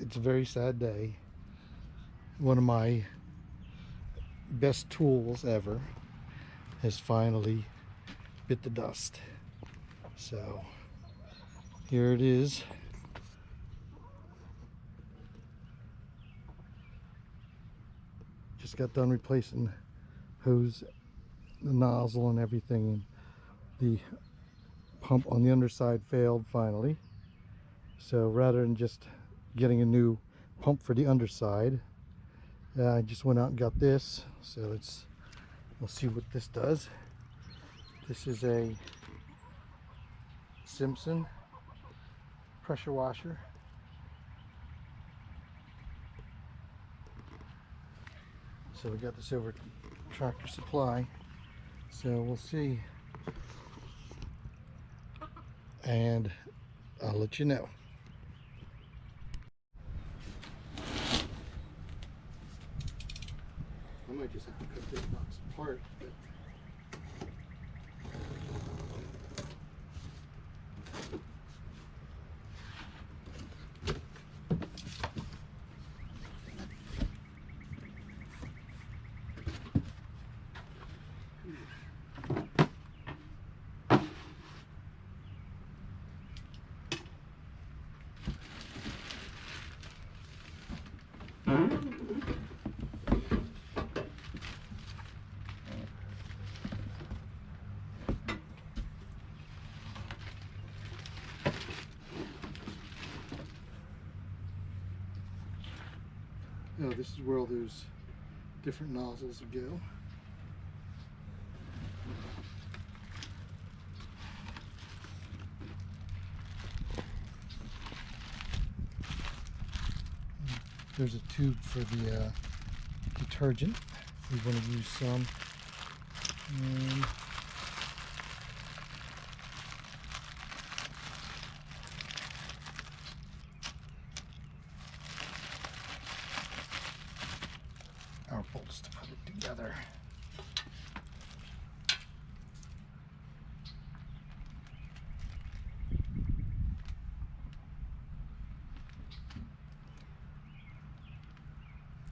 it's a very sad day. One of my best tools ever has finally bit the dust. So here it is. Just got done replacing hose, the nozzle and everything. The pump on the underside failed finally. So rather than just getting a new pump for the underside, I just went out and got this. So we'll see what this does. This is a Simpson pressure washer. So we got this over at Tractor Supply. So we'll see. And I'll let you know. I might just have to cut this box apart. Oh, this is where all those different nozzles will go. There's a tube for the detergent. We want to use some. And our bolts to put it together.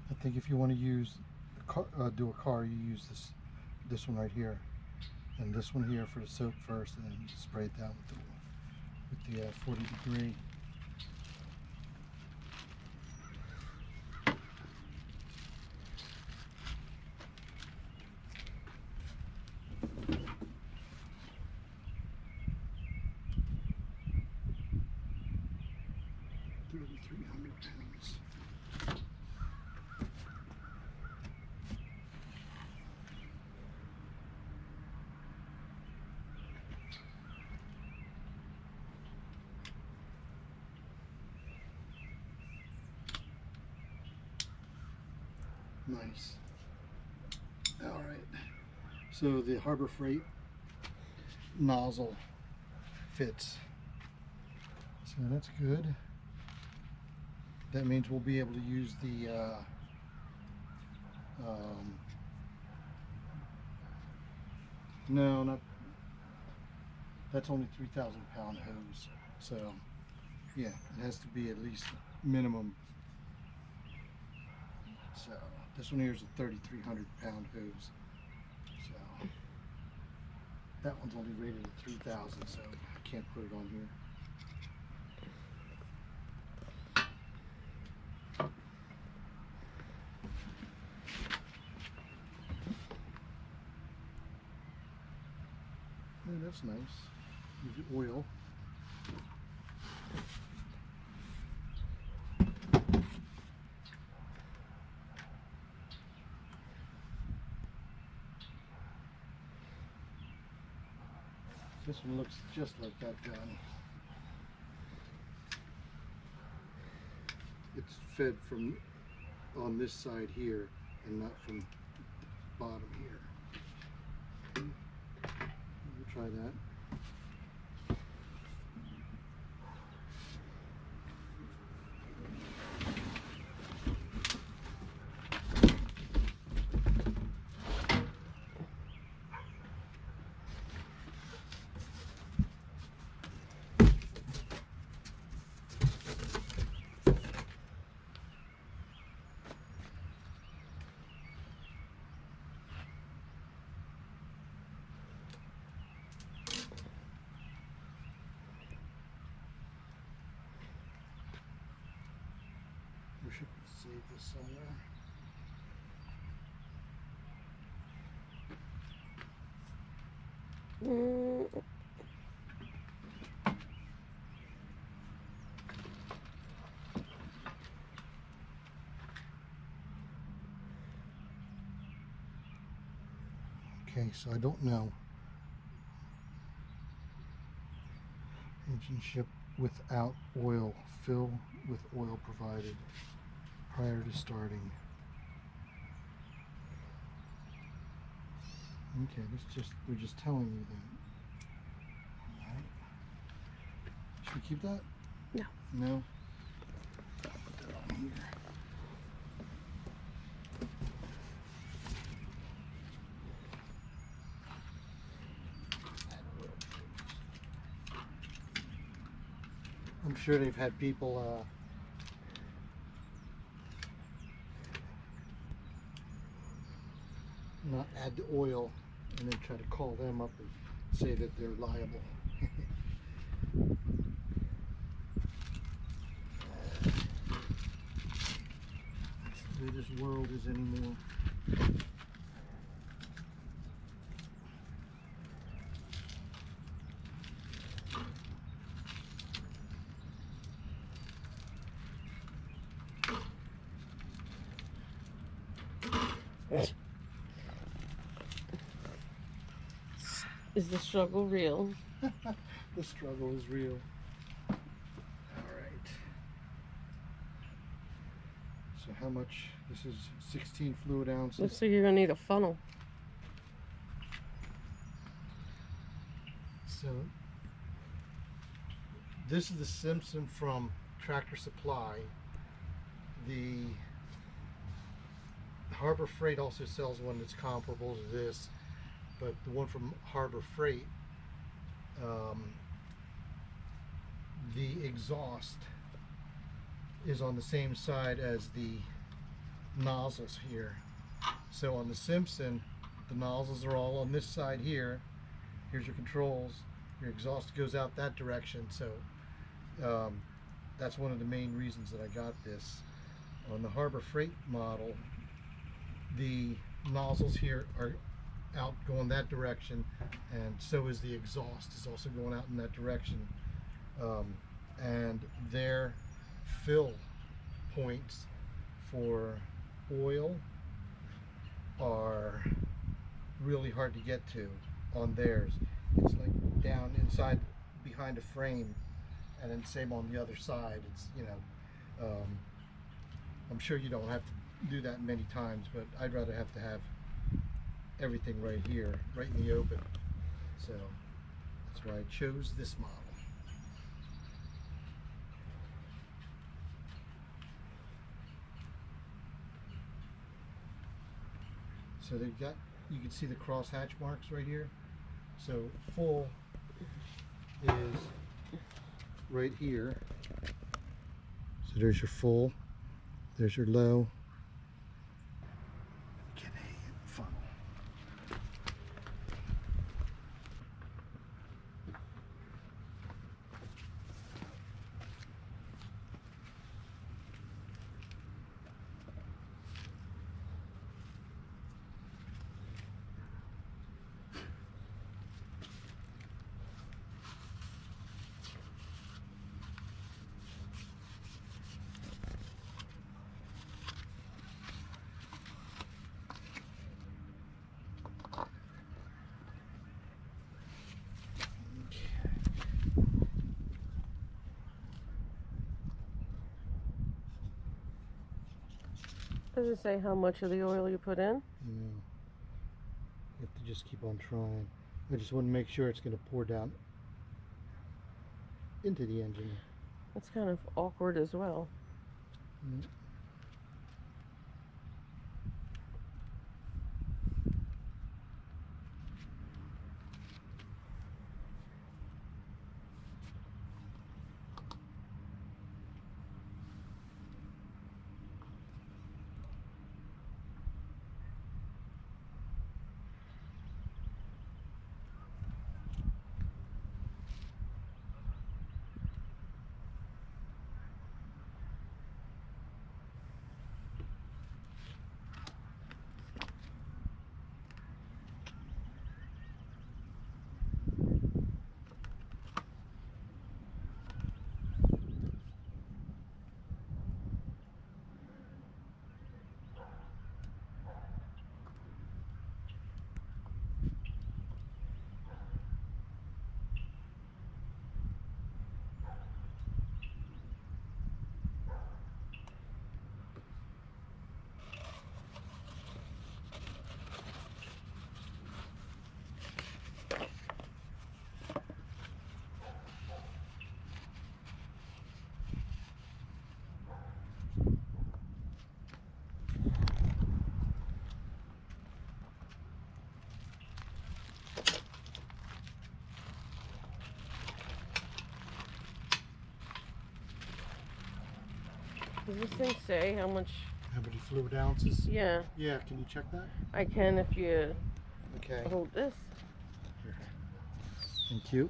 I think if you want to use do a car, you use this one right here, and this one here for the soap first, and then you spray it down with the 40 degree. £3,300. Nice. All right. So the Harbor Freight nozzle fits. So that's good. That means we'll be able to use the no, not, that's only 3,000 pound hose. So yeah, it has to be at least minimum. So this one here is a 3,300 pound hose. So that one's only rated at 3,000, so I can't put it on here. Oh, that's nice. Use oil. This one looks just like that gun. It's fed from on this side here and not from the bottom here. We'll try that. save this somewhere. Okay, so I don't know. Engine ship without oil. Fill with oil provided prior to starting. Okay, they're just telling you that. Alright. Should we keep that? No. No? Put that on here. I'm sure they've had people not add the oil and then try to call them up and say that they're liable. That's the way this world is anymore. Is the struggle real? The struggle is real. Alright. So how much? This is 16 fluid ounces. Looks like you're gonna need a funnel. So this is the Simpson from Tractor Supply. The Harbor Freight also sells one that's comparable to this, but the one from Harbor Freight, the exhaust is on the same side as the nozzles here. So on the Simpson, the nozzles are all on this side here. Here's your controls. Your exhaust goes out that direction. So that's one of the main reasons that I got this. On the Harbor Freight model, the nozzles here are out going that direction, and so is the exhaust is also going out in that direction, and their fill points for oil are really hard to get to on theirs. It's like down inside behind a frame, and then same on the other side. It's, you know, I'm sure you don't have to do that many times, but I'd rather have to have everything right here, right in the open. So that's why I chose this model. So they've got, you can see the cross hatch marks right here. So full is right here. So there's your full, there's your low. Get a funnel. Does it say how much of the oil you put in? No. You have to just keep on trying. I just want to make sure it's going to pour down into the engine. That's kind of awkward as well. Mm. Does this thing say how much? How many fluid ounces? Yeah, Yeah, can you check that? I can if you Okay. hold this. Here. Thank you.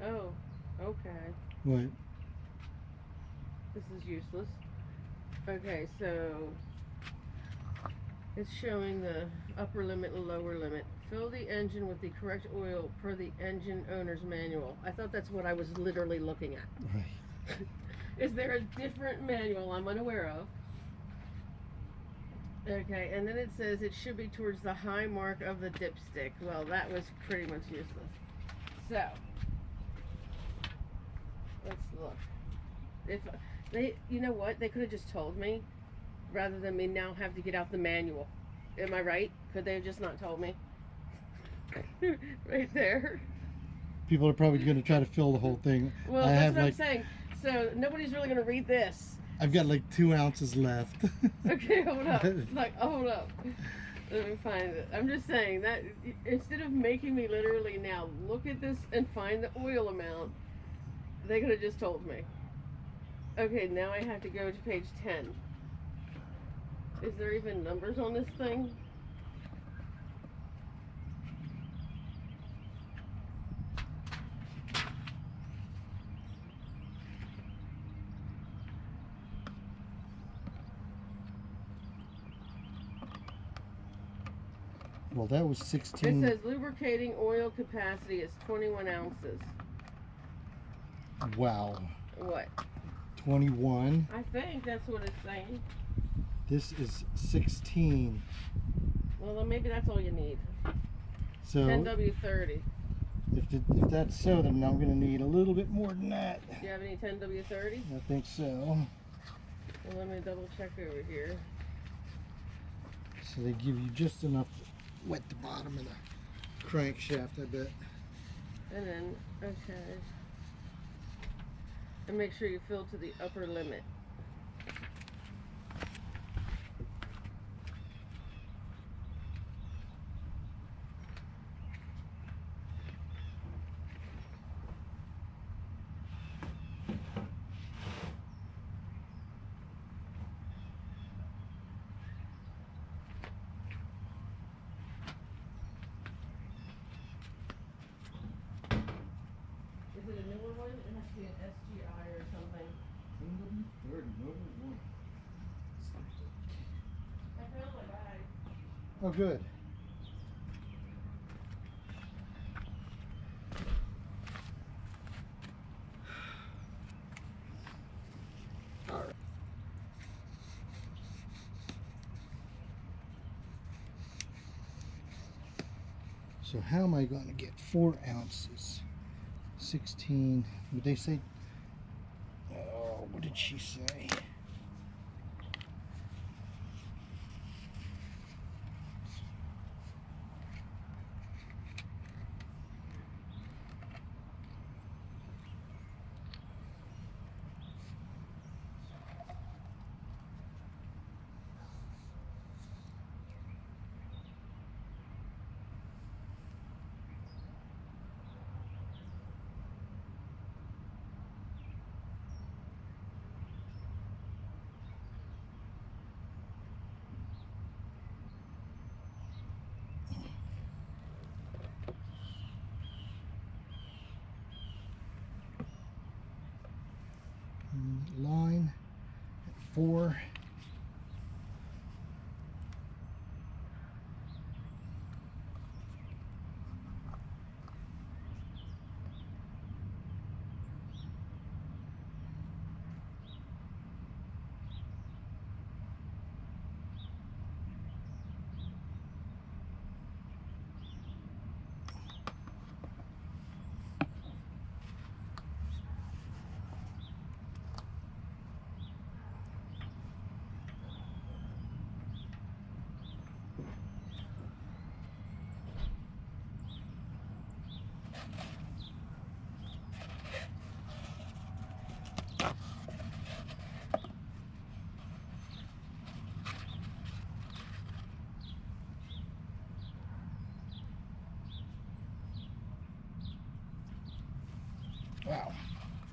Oh, okay. What? This is useless. Okay, so it's showing the upper limit and lower limit. Fill the engine with the correct oil per the engine owner's manual. I thought that's what I was literally looking at. Right. Is there a different manual I'm unaware of? Okay, and then it says it should be towards the high mark of the dipstick. Well, that was pretty much useless. So, let's look. If they, you know what, they could have just told me rather than me now have to get out the manual. Am I right? Could they have just not told me? Right there. People are probably going to try to fill the whole thing. Well, I that's have what I'm like, saying. So nobody's really going to read this. I've got like 2 ounces left. Okay, hold up. Like, hold up. Let me find it. I'm just saying that instead of making me literally now look at this and find the oil amount, they could have just told me. Okay, now I have to go to page 10. Is there even numbers on this thing? Well, that was 16. It says lubricating oil capacity is 21 ounces. Wow. What? 21. I think that's what it's saying. This is 16. Well, then maybe that's all you need. So 10W30. if that's so, then I'm going to need a little bit more than that. Do you have any 10W30? I think so. Well, let me double check over here. So they give you just enough to wet the bottom of the crankshaft, I bet. And then, okay. And make sure you fill to the upper limit. Is it a newer one? It has to be an SGI or something. 30, no one. I found my bag. Oh, good. All right. So how am I going to get 4 ounces? 16. Would they say? Oh, what did she say? Line at 4.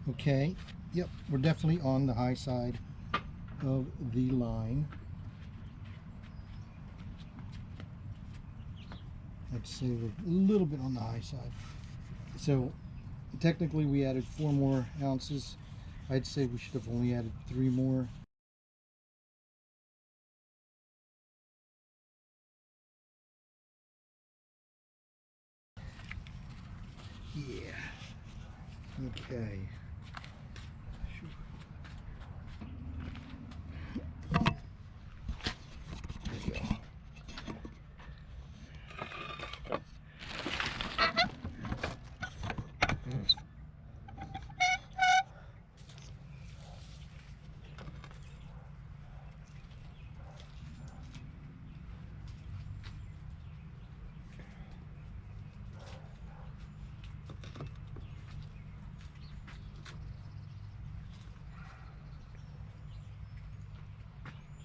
Okay, yep, we're definitely on the high side of the line. I'd say we're a little bit on the high side. So technically we added 4 more ounces. I'd say we should have only added 3 more. Yeah. Okay. There we go.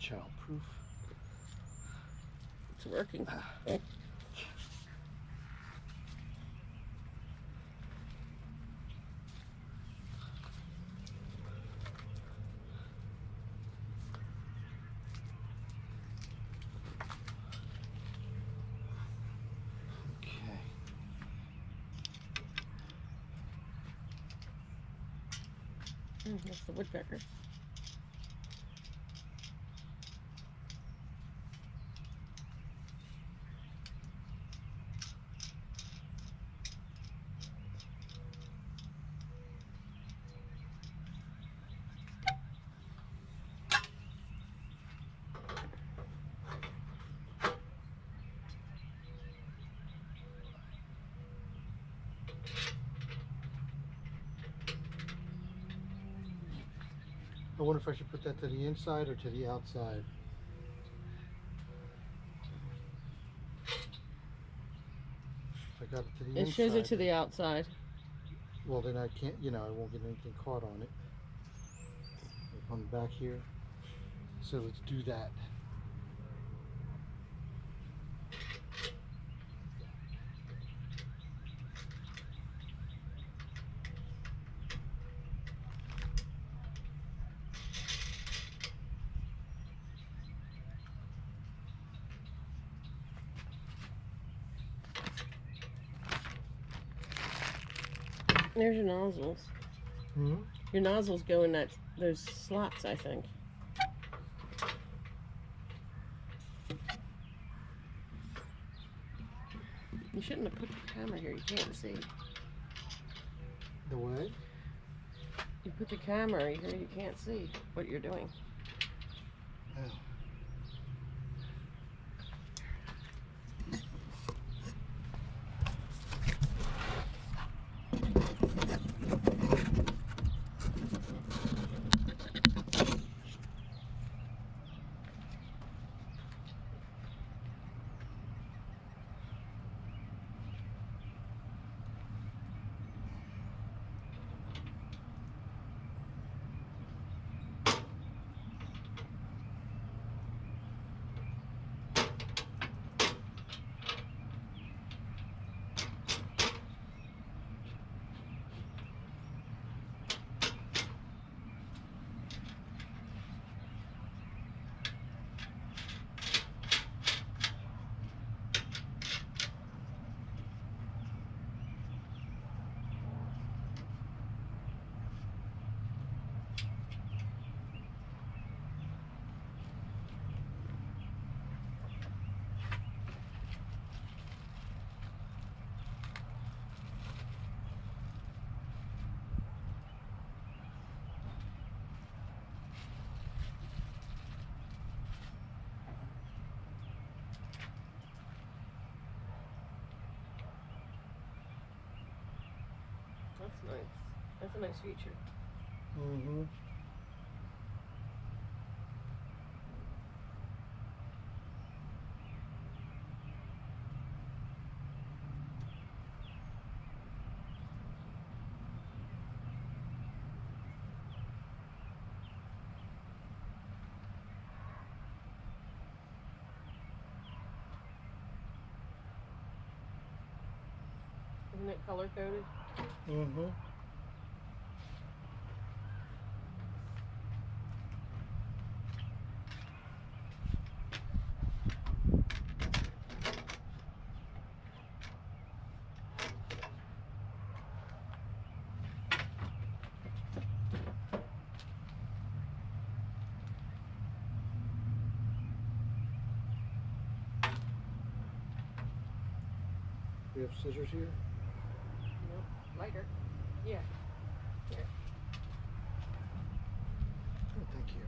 Childproof. It's working. Okay. That's the woodpecker. I wonder if I should put that to the inside or to the outside. If I got it to the It inside, shows it to the outside. well then I can't, you know, I won't get anything caught on it. On the back here. So let's do that. There's your nozzles. Hmm? Your nozzles go in those slots, I think. You shouldn't have put the camera here. You can't see. The way? You put the camera here. You can't see what you're doing. Oh. That's nice. That's a nice feature. Mm-hmm. Isn't it color coded? Mm-hmm. We have scissors here. Nope. Lighter. Yeah. Here. Oh, thank you.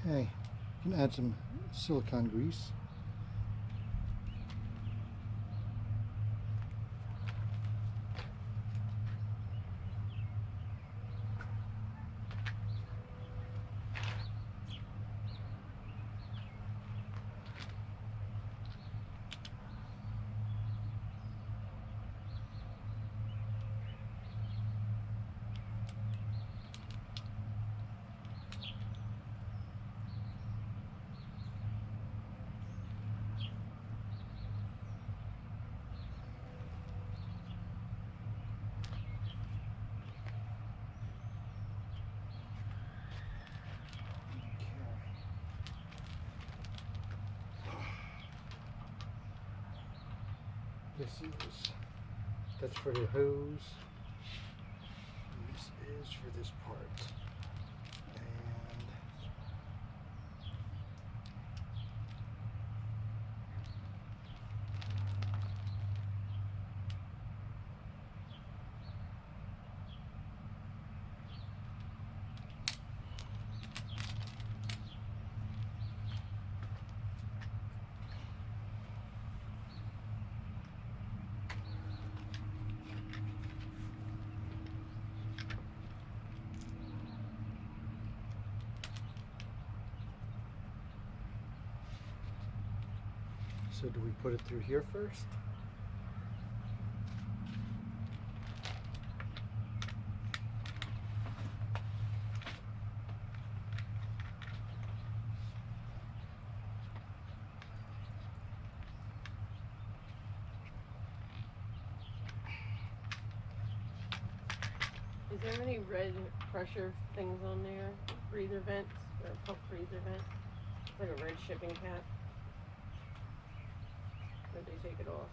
Okay, you can add some silicone grease. That's for the hose. And this is for this part. And so do we put it through here first? Is there any red pressure things on there? Breather vents or pump breather vent? It's like a red shipping cap. Did they take it off?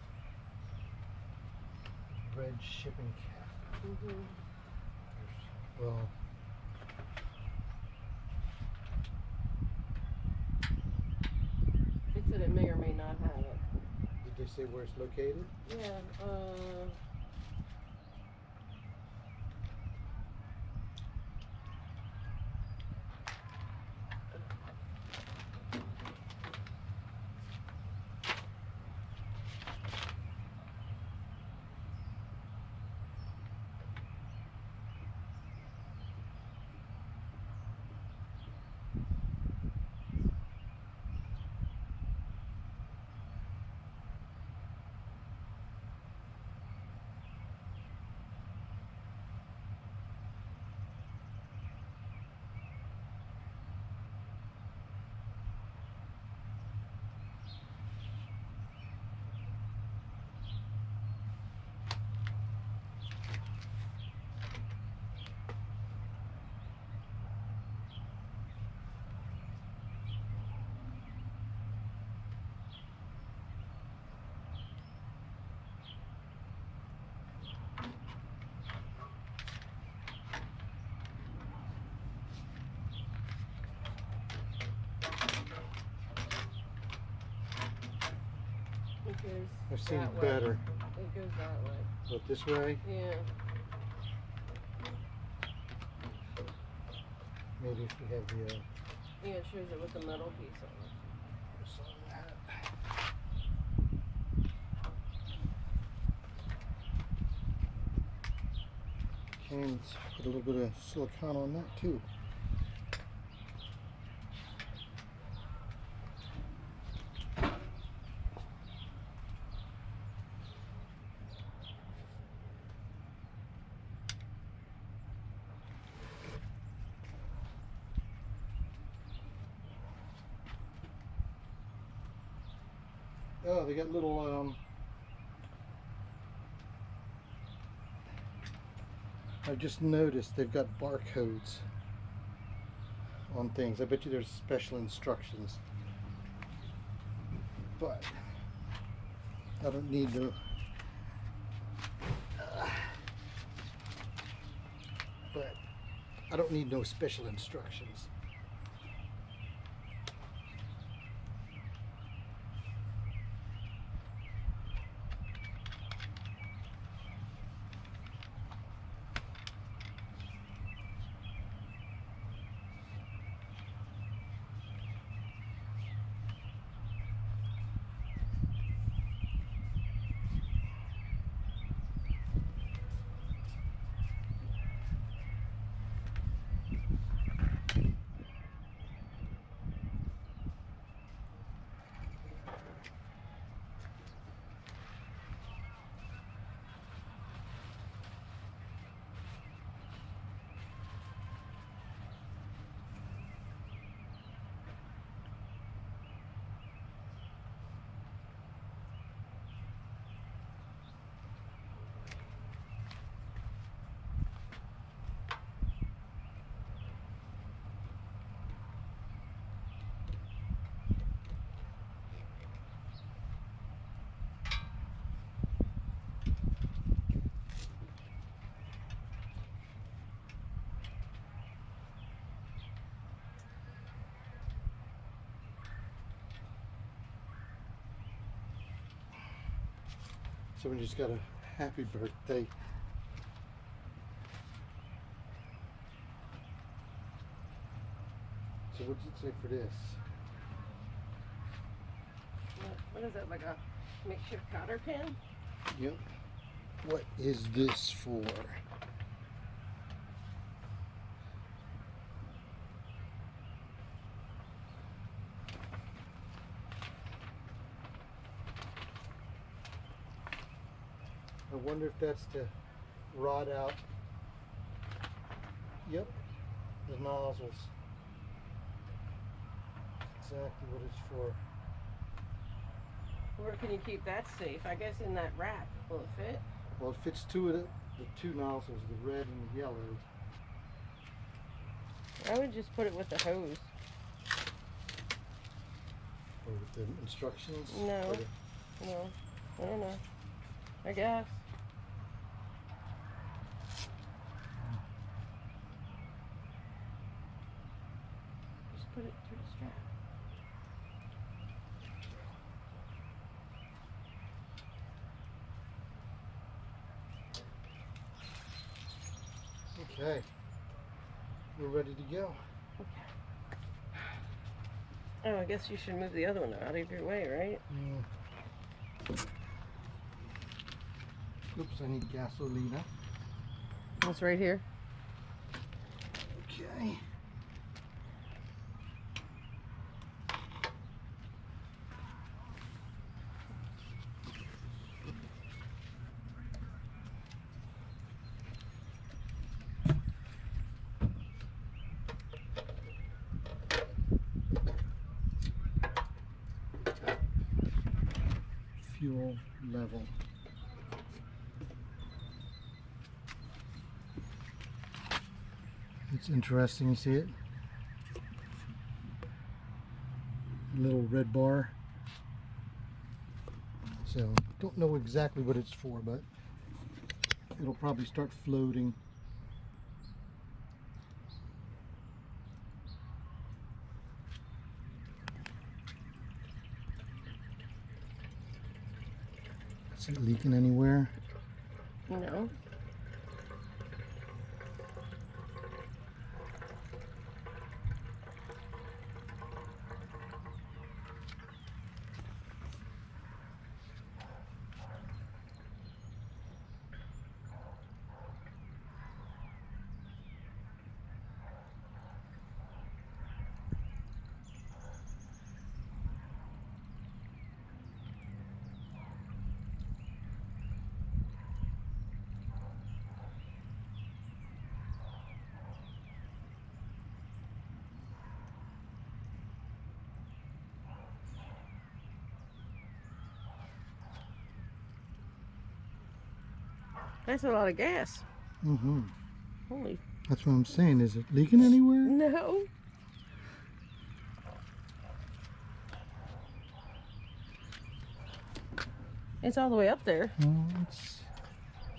Red shipping cap. Mm-hmm. Well, It said it may or may not have it. did they say where it's located? Yeah, it goes I've seen that it way. better. It goes that way. Look this way. Yeah. Maybe if we have the Yeah, it shows it with the metal piece on it. Okay, let's put a little bit of silicone on that too. Oh, they got little I just noticed they've got barcodes on things. I bet you there's special instructions. But I don't need no but I don't need no special instructions. Someone just got a happy birthday. So what does it say for this? What is that, like a makeshift cotter pen? Yep. What is this for? I wonder if that's to rot out. Yep, the nozzles. Exactly what it's for. Where can you keep that safe? I guess in that wrap. Will it fit? Well, it fits two of the two nozzles, the red and the yellow. I would just put it with the hose. Or with the instructions? No. Or the- No. I don't know. I guess. Just put it through the strap. Okay. We're ready to go. Oh, I guess you should move the other one out of your way, right? Yeah. Oops, I need gasolina. It's right here. Okay. Fuel level. It's interesting, you see it? A little red bar. So, don't know exactly what it's for, but it'll probably start floating. Is it leaking anywhere? No. That's a lot of gas. Mm-hmm. Holy. That's what I'm saying. Is it leaking anywhere? No. It's all the way up there. Oh, it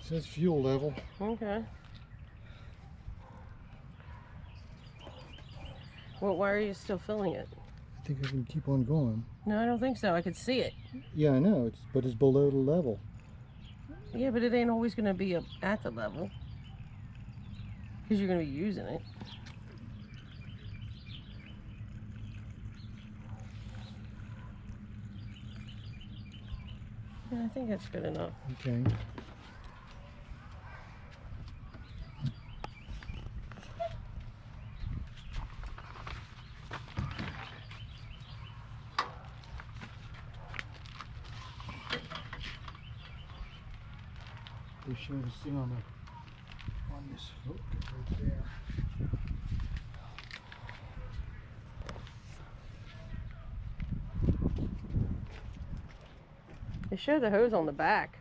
says fuel level. Okay. Well, why are you still filling it? I think I can keep on going. No, I don't think so. I could see it. Yeah, I know. But it's below the level. Yeah, but it ain't always going to be up at the level. Because you're going to be using it. Yeah, I think that's good enough. Okay. They show this thing on this hook right there. They show the hose on the back.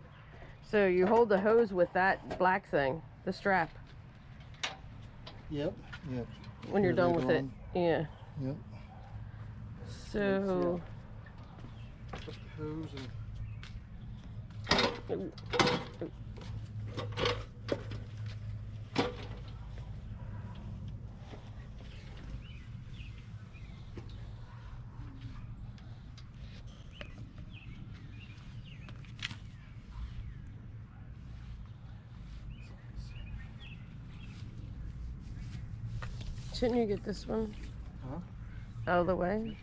So you hold the hose with that black thing, the strap. Yep. Yep. When you're done with it. Yeah. Yep. So. Put the hose and. Ooh. Ooh. Shouldn't you get this one out of the way?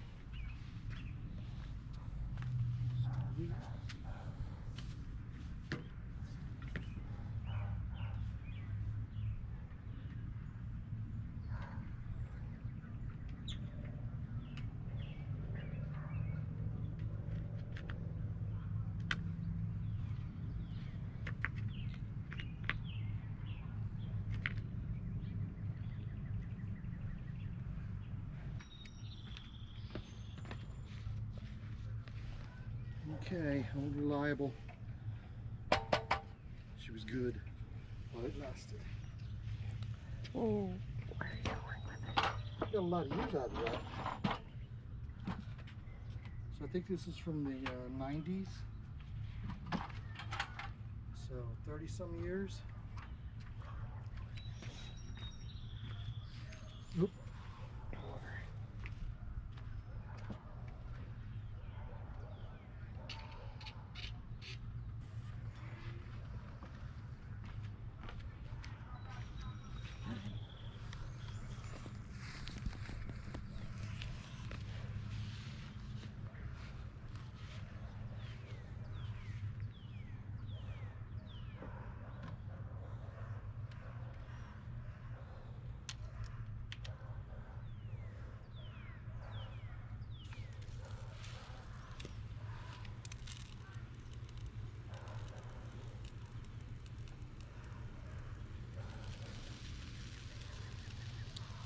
Okay, old reliable. She was good while it lasted. Oh, where are you going with it? Got a lot of use out of that. So I think this is from the 90s. So 30 some years. Oop.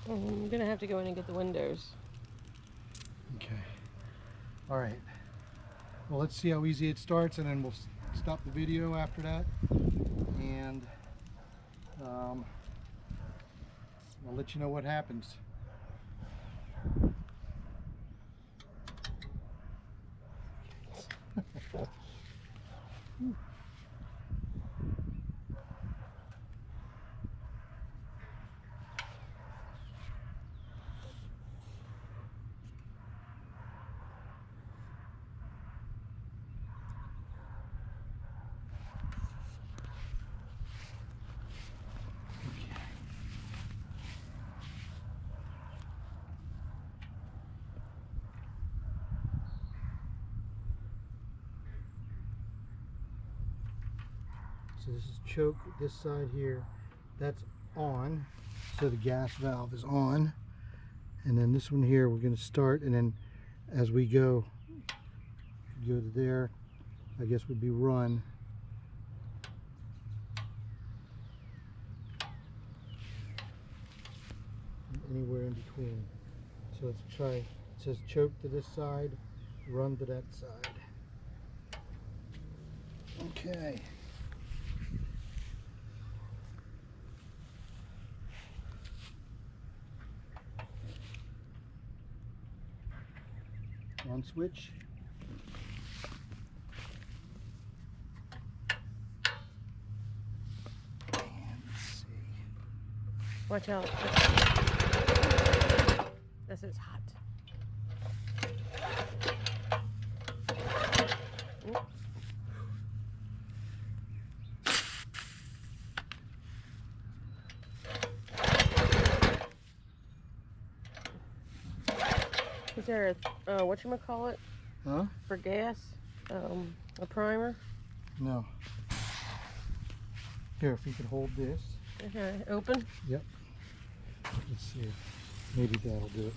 I'm gonna have to go in and get the windows. Okay. All right. Well, let's see how easy it starts, and then we'll stop the video after that. And I'll let you know what happens. So this is choke, this side here, that's on, so the gas valve is on. And then this one here, we're going to start, and then as we go to there, I guess would be run. Anywhere in between. So let's try, it says choke to this side, run to that side. Okay. On switch. And let's see. Watch out. This is hot. Ooh. Is there a, whatchamacallit Huh? for gas? A primer? No. Here, if you could hold this. Okay, open? Yep. Let's see. Maybe that'll do it.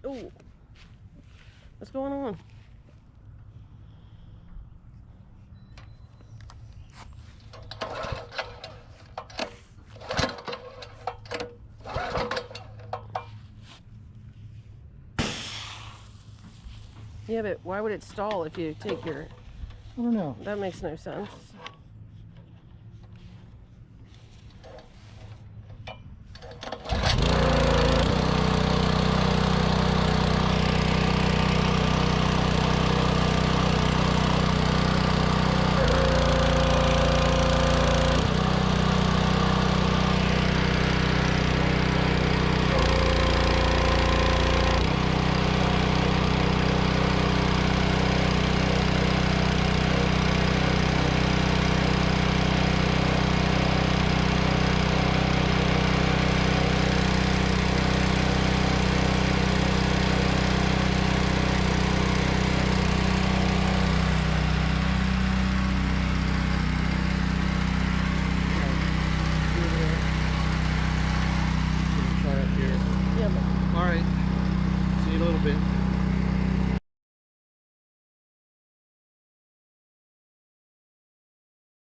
Ooh. What's going on? Yeah, but why would it stall if you take your... I don't know. That makes no sense.